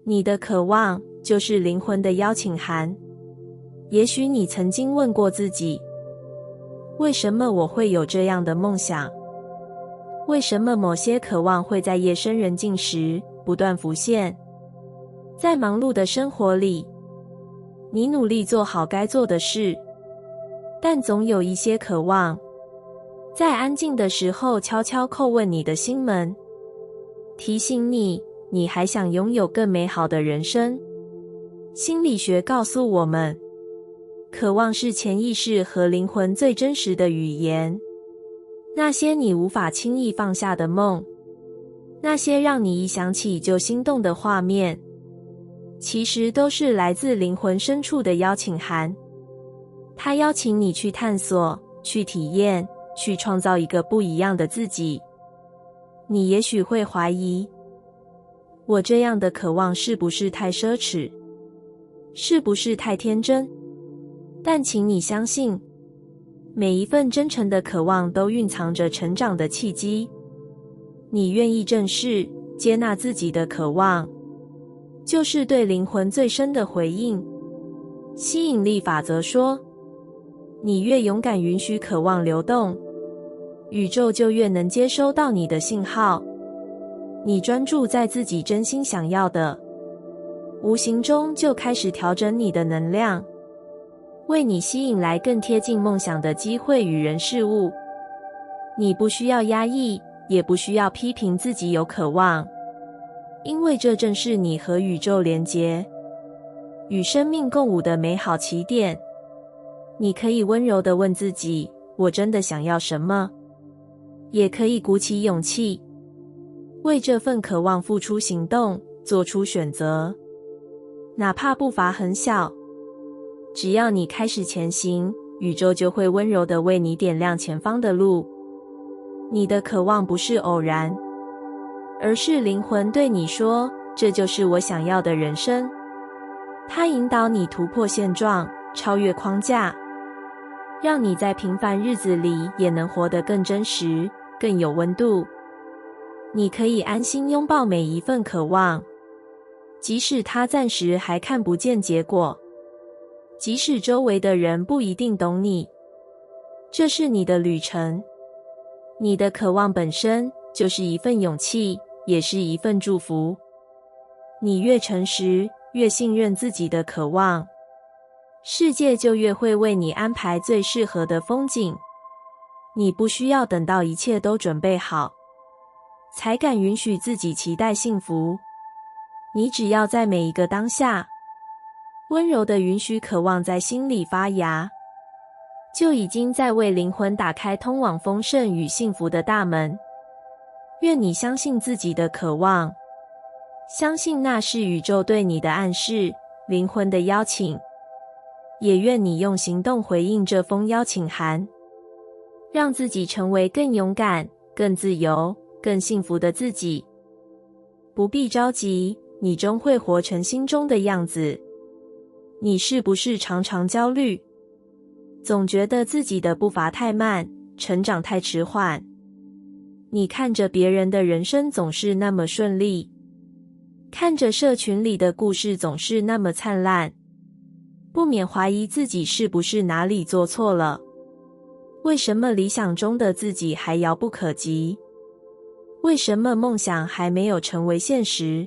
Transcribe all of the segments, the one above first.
你的渴望就是灵魂的邀请函。也许你曾经问过自己，为什么我会有这样的梦想？为什么某些渴望会在夜深人静时不断浮现？在忙碌的生活里，你努力做好该做的事，但总有一些渴望，在安静的时候悄悄叩问你的心门，提醒你，你还想拥有更美好的人生。心理学告诉我们，渴望是潜意识和灵魂最真实的语言。那些你无法轻易放下的梦，那些让你一想起就心动的画面，其实都是来自灵魂深处的邀请函。它邀请你去探索，去体验，去创造一个不一样的自己。你也许会怀疑，我这样的渴望是不是太奢侈？是不是太天真？但请你相信，每一份真诚的渴望都蕴藏着成长的契机。你愿意正视、接纳自己的渴望，就是对灵魂最深的回应。吸引力法则说，你越勇敢允许渴望流动，宇宙就越能接收到你的信号。你专注在自己真心想要的，无形中就开始调整你的能量，为你吸引来更贴近梦想的机会与人事物。你不需要压抑，也不需要批评自己有渴望，因为这正是你和宇宙连结、与生命共舞的美好起点。你可以温柔地问自己，我真的想要什么？也可以鼓起勇气，为这份渴望付出行动，做出选择。哪怕步伐很小，只要你开始前行，宇宙就会温柔地为你点亮前方的路。你的渴望不是偶然，而是灵魂对你说，这就是我想要的人生。它引导你突破现状，超越框架，让你在平凡日子里也能活得更真实，更有温度。你可以安心拥抱每一份渴望，即使它暂时还看不见结果，即使周围的人不一定懂你。这是你的旅程，你的渴望本身就是一份勇气，也是一份祝福。你越诚实，越信任自己的渴望，世界就越会为你安排最适合的风景。你不需要等到一切都准备好，才敢允许自己期待幸福。你只要在每一个当下，温柔地允许渴望在心里发芽，就已经在为灵魂打开通往丰盛与幸福的大门。愿你相信自己的渴望，相信那是宇宙对你的暗示，灵魂的邀请。也愿你用行动回应这封邀请函，让自己成为更勇敢、更自由、更幸福的自己。不必着急，你终会活成心中的样子。你是不是常常焦虑？总觉得自己的步伐太慢，成长太迟缓。你看着别人的人生总是那么顺利，看着社群里的故事总是那么灿烂，不免怀疑自己是不是哪里做错了？为什么理想中的自己还遥不可及？为什么梦想还没有成为现实？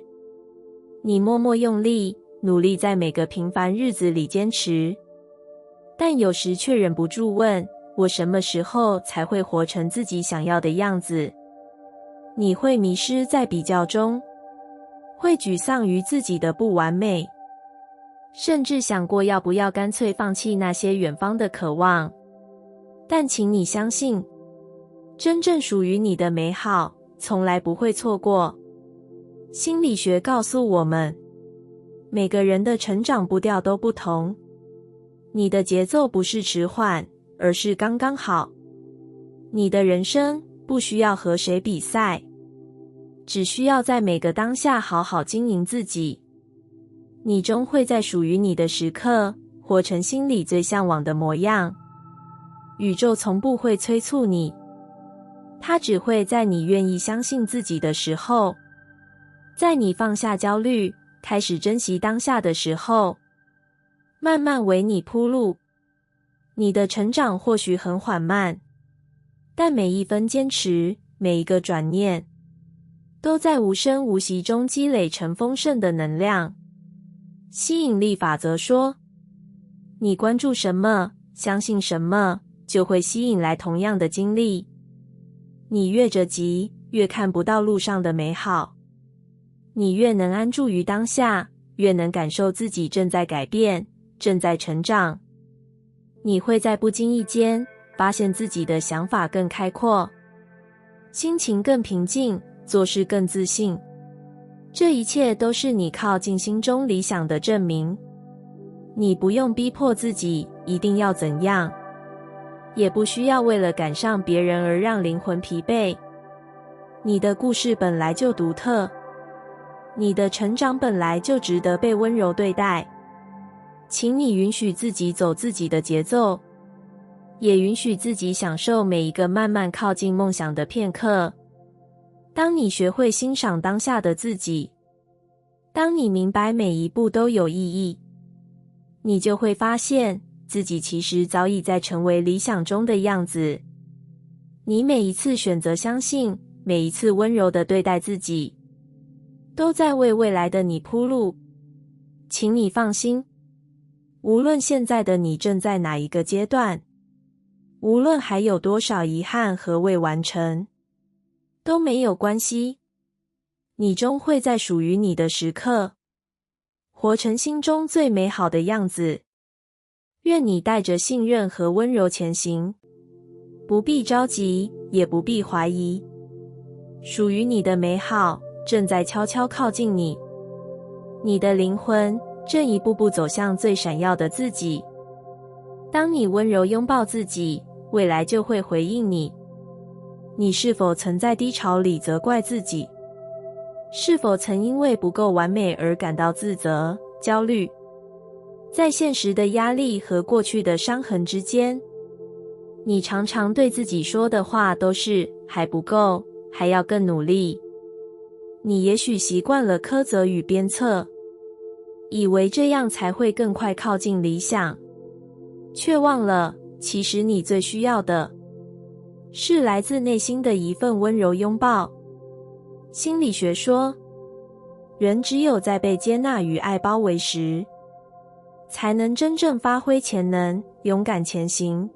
你默默用力，努力在每个平凡日子里坚持，但有时却忍不住问，我什么时候才会活成自己想要的样子？你会迷失在比较中，会沮丧于自己的不完美，甚至想过要不要干脆放弃那些远方的渴望。但请你相信，真正属于你的美好，从来不会错过。心理学告诉我们，每个人的成长步调都不同，你的节奏不是迟缓，而是刚刚好。你的人生不需要和谁比赛，只需要在每个当下好好经营自己。你终会在属于你的时刻，活成心里最向往的模样。宇宙从不会催促你，它只会在你愿意相信自己的时候，在你放下焦虑，开始珍惜当下的时候，慢慢为你铺路。你的成长或许很缓慢，但每一分坚持，每一个转念，都在无声无息中积累成丰盛的能量。吸引力法则说，你关注什么，相信什么，就会吸引来同样的经历。你越着急，越看不到路上的美好。你越能安住于当下，越能感受自己正在改变，正在成长。你会在不经意间发现自己的想法更开阔，心情更平静，做事更自信。这一切都是你靠近心中理想的证明。你不用逼迫自己一定要怎样，也不需要为了赶上别人而让灵魂疲惫。你的故事本来就独特，你的成长本来就值得被温柔对待。请你允许自己走自己的节奏，也允许自己享受每一个慢慢靠近梦想的片刻。当你学会欣赏当下的自己，当你明白每一步都有意义，你就会发现自己其实早已在成为理想中的样子。你每一次选择相信，每一次温柔地对待自己，都在为未来的你铺路。请你放心，无论现在的你正在哪一个阶段，无论还有多少遗憾和未完成，都没有关系。你终会在属于你的时刻，活成心中最美好的样子。愿你带着信任和温柔前行，不必着急，也不必怀疑。属于你的美好正在悄悄靠近你，你的灵魂正一步步走向最闪耀的自己。当你温柔拥抱自己，未来就会回应你。你是否曾在低潮里责怪自己？是否曾因为不够完美而感到自责、焦虑？在现实的压力和过去的伤痕之间，你常常对自己说的话都是还不够，还要更努力。你也许习惯了苛责与鞭策，以为这样才会更快靠近理想，却忘了，其实你最需要的是来自内心的一份温柔拥抱。心理学说，人只有在被接纳与爱包围时，才能真正发挥潜能，勇敢前行。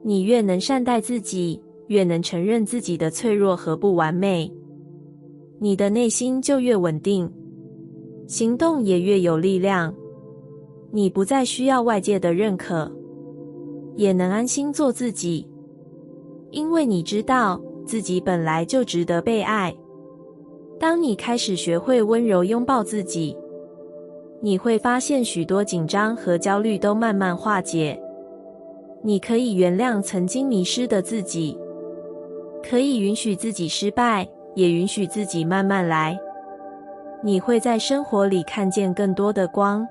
你越能善待自己，越能承认自己的脆弱和不完美，你的内心就越稳定，行动也越有力量。你不再需要外界的认可，也能安心做自己，因为你知道自己本来就值得被爱。当你开始学会温柔拥抱自己，你会发现许多紧张和焦虑都慢慢化解。你可以原谅曾经迷失的自己，可以允许自己失败，也允许自己慢慢来。你会在生活里看见更多的光，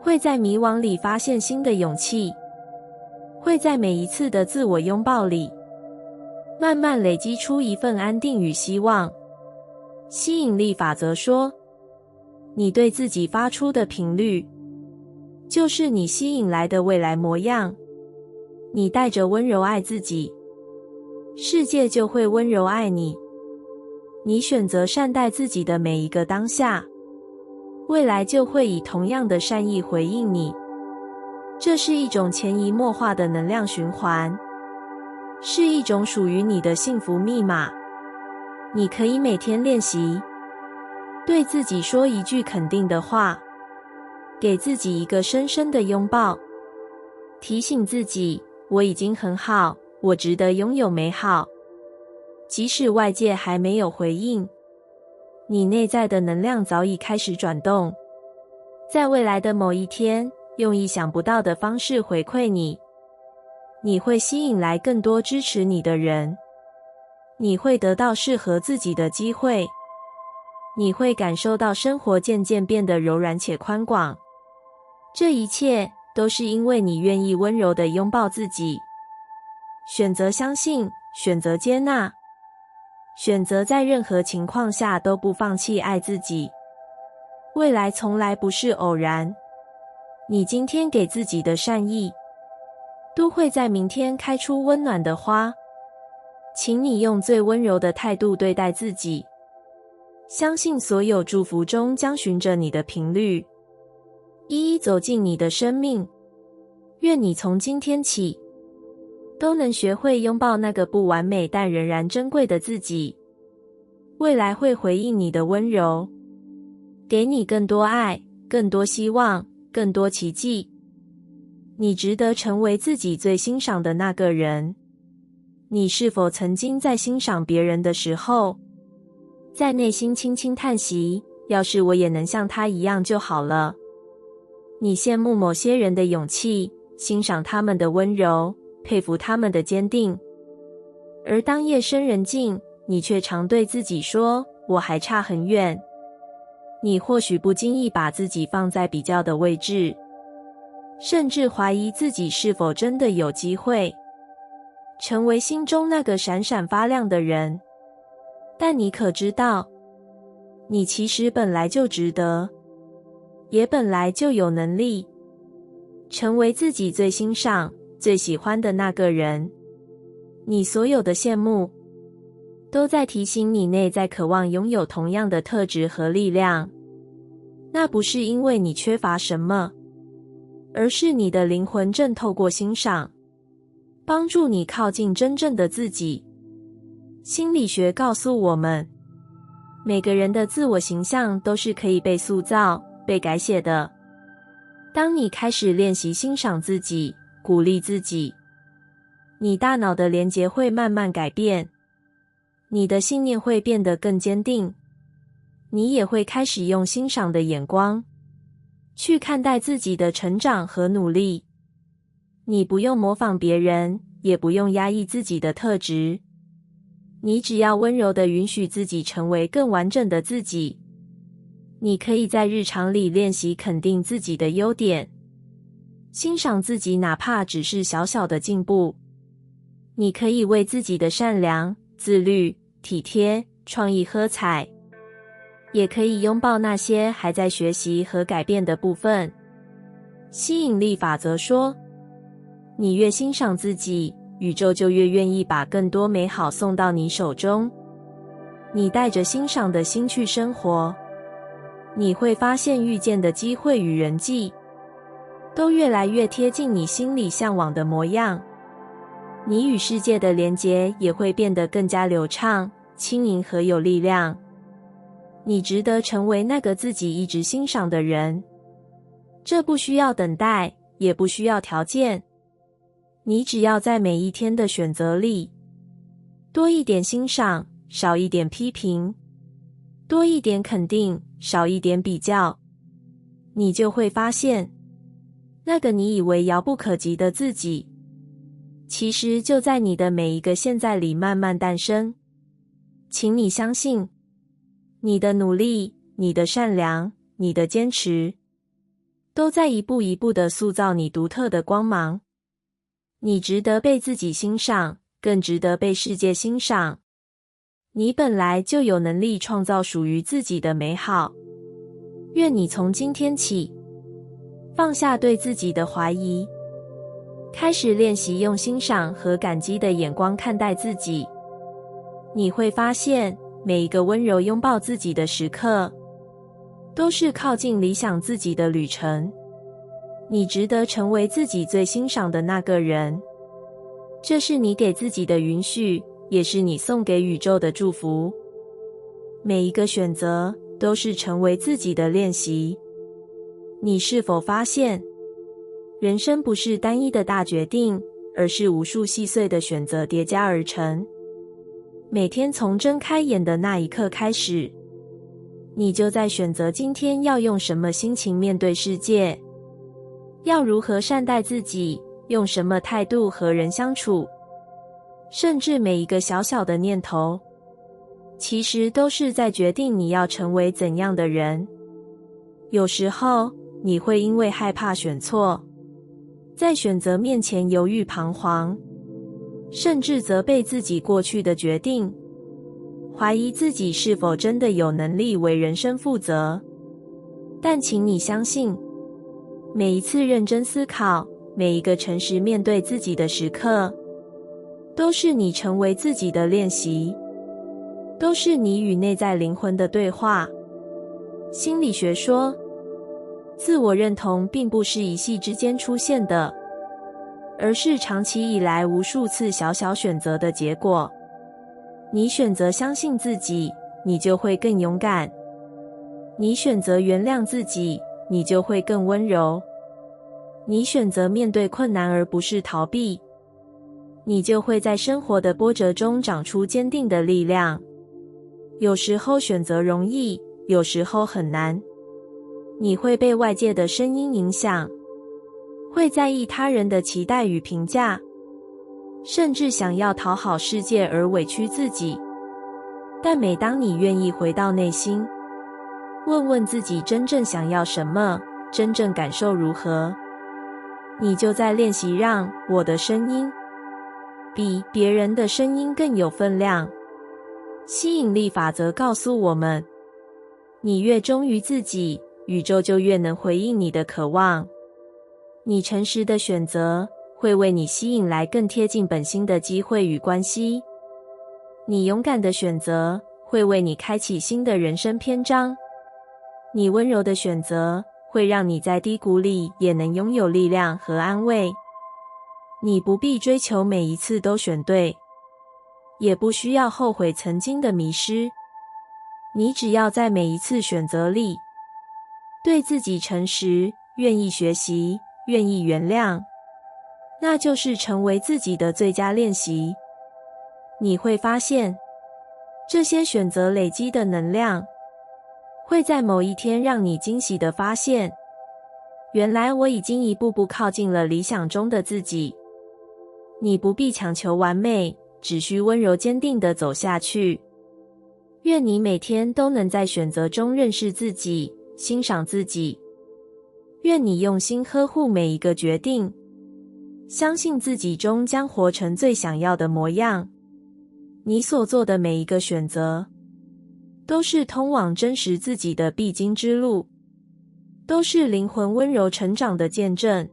会在迷惘里发现新的勇气，会在每一次的自我拥抱里，慢慢累积出一份安定与希望。吸引力法则说，你对自己发出的频率，就是你吸引来的未来模样。你带着温柔爱自己，世界就会温柔爱你。你选择善待自己的每一个当下，未来就会以同样的善意回应你。这是一种潜移默化的能量循环，是一种属于你的幸福密码。你可以每天练习，对自己说一句肯定的话，给自己一个深深的拥抱，提醒自己，我已经很好，我值得拥有美好。即使外界还没有回应，你内在的能量早已开始转动，在未来的某一天，用意想不到的方式回馈你。你会吸引来更多支持你的人，你会得到适合自己的机会，你会感受到生活渐渐变得柔软且宽广。这一切都是因为你愿意温柔地拥抱自己，选择相信，选择接纳，选择在任何情况下都不放弃爱自己。未来从来不是偶然，你今天给自己的善意，都会在明天开出温暖的花。请你用最温柔的态度对待自己，相信所有祝福中将循着你的频率，一一走进你的生命。愿你从今天起，都能学会拥抱那个不完美但仍然珍贵的自己。未来会回应你的温柔，给你更多爱，更多希望，更多奇迹。你值得成为自己最欣赏的那个人。你是否曾经在欣赏别人的时候，在内心轻轻叹息，要是我也能像他一样就好了？你羡慕某些人的勇气，欣赏他们的温柔，佩服他们的坚定。而当夜深人静，你却常对自己说，我还差很远。你或许不经意把自己放在比较的位置，甚至怀疑自己是否真的有机会成为心中那个闪闪发亮的人。但你可知道，你其实本来就值得，也本来就有能力成为自己最欣赏、最喜欢的那个人。你所有的羡慕，都在提醒你内在渴望拥有同样的特质和力量。那不是因为你缺乏什么，而是你的灵魂正透过欣赏，帮助你靠近真正的自己。心理学告诉我们，每个人的自我形象都是可以被塑造、被改写的。当你开始练习欣赏自己，鼓励自己，你大脑的连结会慢慢改变，你的信念会变得更坚定，你也会开始用欣赏的眼光去看待自己的成长和努力。你不用模仿别人，也不用压抑自己的特质，你只要温柔地允许自己成为更完整的自己。你可以在日常里练习肯定自己的优点，欣赏自己哪怕只是小小的进步。你可以为自己的善良、自律、体贴、创意喝彩，也可以拥抱那些还在学习和改变的部分。吸引力法则说，你越欣赏自己，宇宙就越愿意把更多美好送到你手中。你带着欣赏的心去生活，你会发现遇见的机会与人际都越来越贴近你心里向往的模样。你与世界的连结也会变得更加流畅、轻盈和有力量。你值得成为那个自己一直欣赏的人，这不需要等待，也不需要条件。你只要在每一天的选择里，多一点欣赏，少一点批评，多一点肯定，少一点比较，你就会发现，那个你以为遥不可及的自己，其实就在你的每一个现在里慢慢诞生。请你相信，你的努力，你的善良，你的坚持，都在一步一步地塑造你独特的光芒。你值得被自己欣赏，更值得被世界欣赏。你本来就有能力创造属于自己的美好。愿你从今天起，放下对自己的怀疑，开始练习用欣赏和感激的眼光看待自己。你会发现，每一个温柔拥抱自己的时刻，都是靠近理想自己的旅程。你值得成为自己最欣赏的那个人。这是你给自己的允许，也是你送给宇宙的祝福。每一个选择都是成为自己的练习。你是否发现，人生不是单一的大决定，而是无数细碎的选择叠加而成。每天从睁开眼的那一刻开始，你就在选择今天要用什么心情面对世界，要如何善待自己，用什么态度和人相处。甚至每一个小小的念头，其实都是在决定你要成为怎样的人。有时候，你会因为害怕选错，在选择面前犹豫彷徨，甚至责备自己过去的决定，怀疑自己是否真的有能力为人生负责。但请你相信，每一次认真思考，每一个诚实面对自己的时刻，都是你成为自己的练习，都是你与内在灵魂的对话。心理学说，自我认同并不是一夕之间出现的，而是长期以来无数次小小选择的结果。你选择相信自己，你就会更勇敢；你选择原谅自己，你就会更温柔；你选择面对困难而不是逃避，你就会在生活的波折中长出坚定的力量。有时候选择容易，有时候很难。你会被外界的声音影响，会在意他人的期待与评价，甚至想要讨好世界而委屈自己。但每当你愿意回到内心，问问自己真正想要什么，真正感受如何，你就在练习让我的声音比别人的声音更有分量。吸引力法则告诉我们，你越忠于自己，宇宙就越能回应你的渴望。你诚实的选择会为你吸引来更贴近本心的机会与关系。你勇敢的选择会为你开启新的人生篇章。你温柔的选择会让你在低谷里也能拥有力量和安慰。你不必追求每一次都选对，也不需要后悔曾经的迷失。你只要在每一次选择里对自己诚实，愿意学习，愿意原谅，那就是成为自己的最佳练习。你会发现，这些选择累积的能量，会在某一天让你惊喜地发现，原来我已经一步步靠近了理想中的自己。你不必强求完美，只需温柔坚定地走下去。愿你每天都能在选择中认识自己，欣赏自己。愿你用心呵护每一个决定，相信自己终将活成最想要的模样。你所做的每一个选择，都是通往真实自己的必经之路，都是灵魂温柔成长的见证。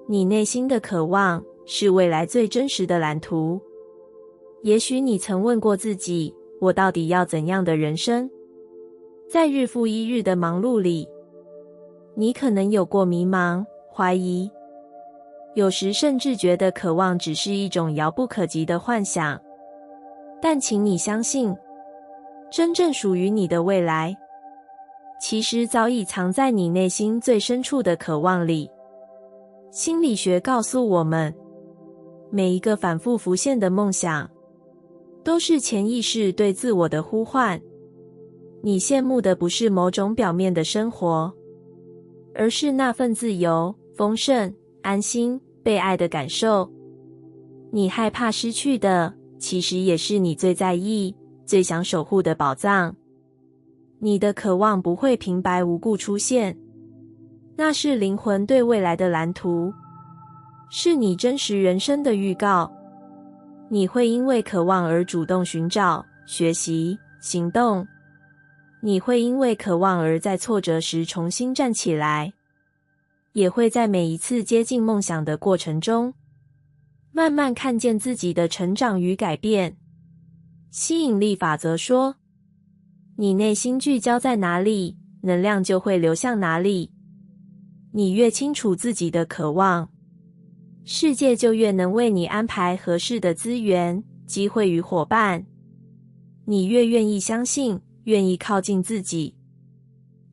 你内心的渴望是未来最真实的蓝图。也许你曾问过自己，我到底要怎样的人生？在日复一日的忙碌里，你可能有过迷茫、怀疑，有时甚至觉得渴望只是一种遥不可及的幻想。但请你相信，真正属于你的未来，其实早已藏在你内心最深处的渴望里。心理学告诉我们，每一个反复浮现的梦想，都是潜意识对自我的呼唤。你羡慕的不是某种表面的生活，而是那份自由、丰盛、安心、被爱的感受。你害怕失去的，其实也是你最在意、最想守护的宝藏。你的渴望不会平白无故出现，那是灵魂对未来的蓝图，是你真实人生的预告。你会因为渴望而主动寻找、学习、行动。你会因为渴望而在挫折时重新站起来，也会在每一次接近梦想的过程中，慢慢看见自己的成长与改变。吸引力法则说，你内心聚焦在哪里，能量就会流向哪里。你越清楚自己的渴望，世界就越能为你安排合适的资源、机会与伙伴。你越愿意相信，愿意靠近自己，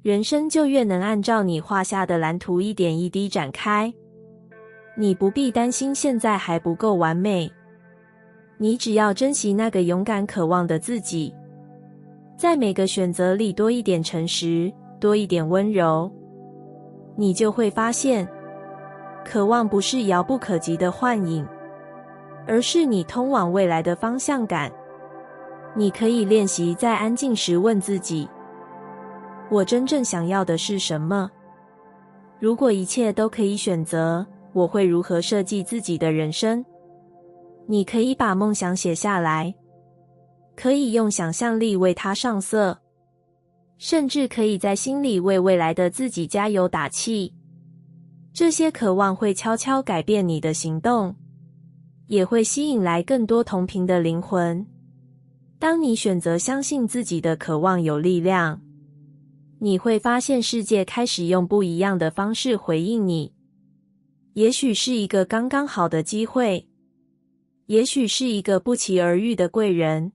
人生就越能按照你画下的蓝图一点一滴展开。你不必担心现在还不够完美，你只要珍惜那个勇敢渴望的自己，在每个选择里多一点诚实，多一点温柔，你就会发现，渴望不是遥不可及的幻影，而是你通往未来的方向感。你可以练习在安静时问自己，我真正想要的是什么？如果一切都可以选择，我会如何设计自己的人生？你可以把梦想写下来，可以用想象力为它上色。甚至可以在心里为未来的自己加油打气。这些渴望会悄悄改变你的行动，也会吸引来更多同频的灵魂。当你选择相信自己的渴望有力量，你会发现世界开始用不一样的方式回应你。也许是一个刚刚好的机会，也许是一个不期而遇的贵人，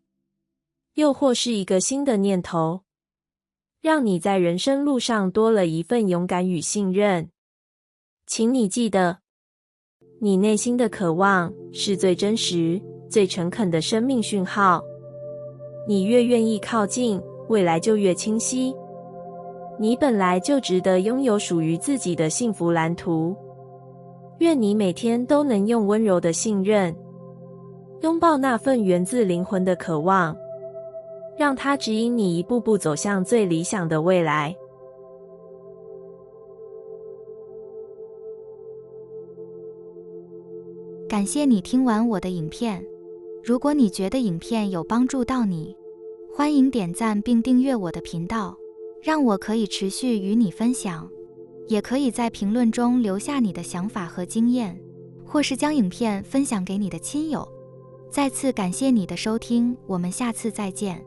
又或是一个新的念头，让你在人生路上多了一份勇敢与信任。请你记得，你内心的渴望是最真实、最诚恳的生命讯号。你越愿意靠近，未来就越清晰。你本来就值得拥有属于自己的幸福蓝图。愿你每天都能用温柔的信任，拥抱那份源自灵魂的渴望，让它指引你一步步走向最理想的未来。感谢你听完我的影片。如果你觉得影片有帮助到你，欢迎点赞并订阅我的频道，让我可以持续与你分享。也可以在评论中留下你的想法和经验，或是将影片分享给你的亲友。再次感谢你的收听，我们下次再见。